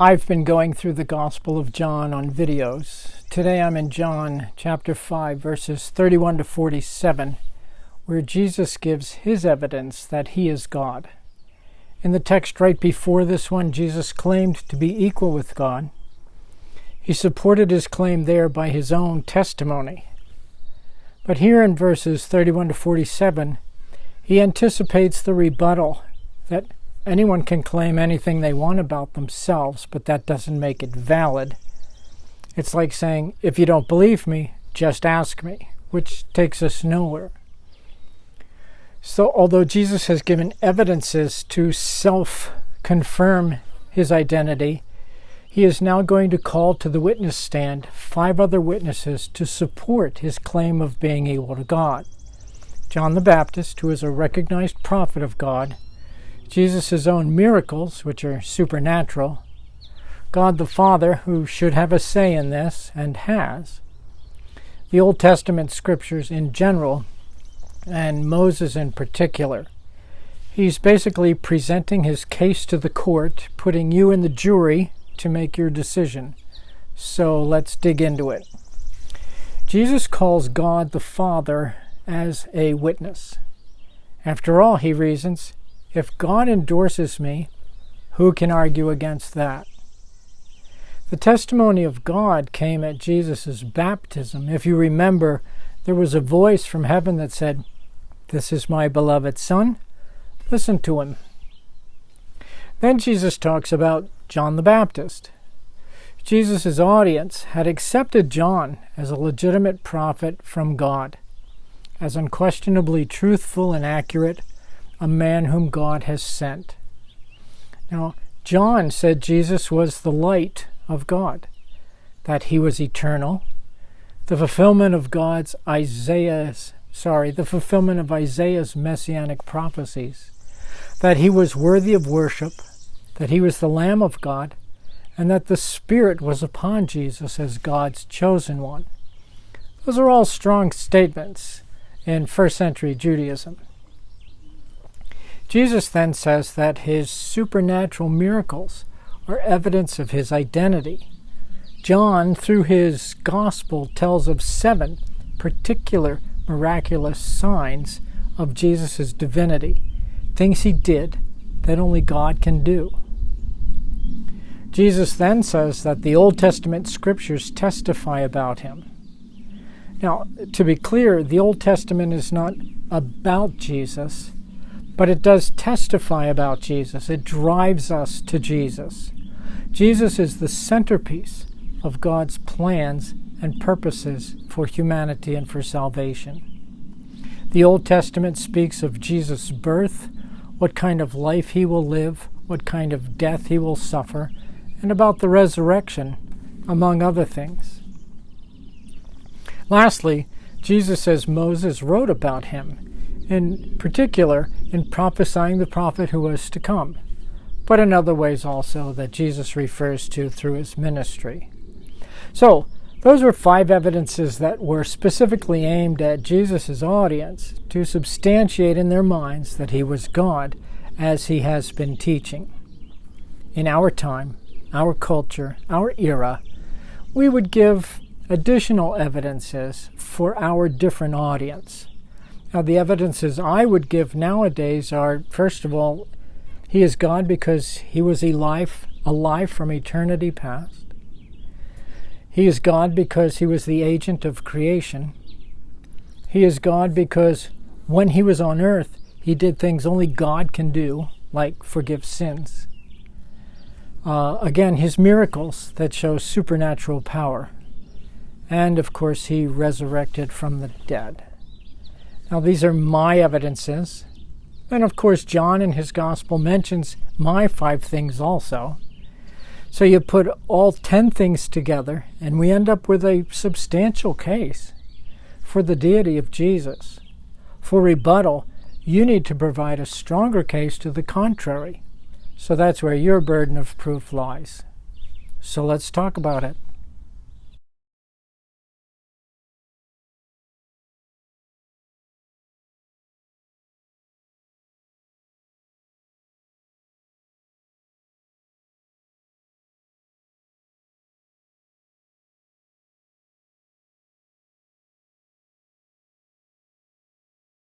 I've been going through the Gospel of John on videos. Today I'm in John chapter 5, verses 31 to 47, where Jesus gives his evidence that he is God. In the text right before this one, Jesus claimed to be equal with God. He supported his claim there by his own testimony. But here in verses 31 to 47, he anticipates the rebuttal that anyone can claim anything they want about themselves, but that doesn't make it valid. It's like saying, if you don't believe me, just ask me, which takes us nowhere. So although Jesus has given evidences to self-confirm his identity, he is now going to call to the witness stand 5 other witnesses to support his claim of being equal to God. John the Baptist, who is a recognized prophet of God, Jesus' own miracles, which are supernatural, God the Father, who should have a say in this, and has, the Old Testament scriptures in general, and Moses in particular. He's basically presenting his case to the court, putting you in the jury to make your decision. So let's dig into it. Jesus calls God the Father as a witness. After all, he reasons, if God endorses me, who can argue against that? The testimony of God came at Jesus' baptism. If you remember, there was a voice from heaven that said, "This is my beloved Son, listen to him." Then Jesus talks about John the Baptist. Jesus' audience had accepted John as a legitimate prophet from God, as unquestionably truthful and accurate, a man whom God has sent. Now, John said Jesus was the light of God, that he was eternal, the fulfillment of Isaiah's messianic prophecies, that he was worthy of worship, that he was the Lamb of God, and that the Spirit was upon Jesus as God's chosen one. Those are all strong statements in first century Judaism. Jesus then says that his supernatural miracles are evidence of his identity. John, through his gospel, tells of 7 particular miraculous signs of Jesus' divinity, things he did that only God can do. Jesus then says that the Old Testament scriptures testify about him. Now, to be clear, the Old Testament is not about Jesus, but it does testify about Jesus. It drives us to Jesus. Jesus is the centerpiece of God's plans and purposes for humanity and for salvation. The Old Testament speaks of Jesus' birth, what kind of life he will live, what kind of death he will suffer, and about the resurrection, among other things. Lastly, Jesus says Moses wrote about him, in particular in prophesying the prophet who was to come, but in other ways also that Jesus refers to through his ministry. So, those were 5 evidences that were specifically aimed at Jesus' audience to substantiate in their minds that he was God, as he has been teaching. In our time, our culture, our era, we would give additional evidences for our different audience. Now, the evidences I would give nowadays are, first of all, he is God because he was alive from eternity past. He is God because he was the agent of creation. He is God because when he was on earth, he did things only God can do, like forgive sins. Again, his miracles that show supernatural power. And, of course, he resurrected from the dead. Now, these are my evidences. And, of course, John in his gospel mentions my 5 things also. So you put all 10 things together, and we end up with a substantial case for the deity of Jesus. For rebuttal, you need to provide a stronger case to the contrary. So that's where your burden of proof lies. So let's talk about it.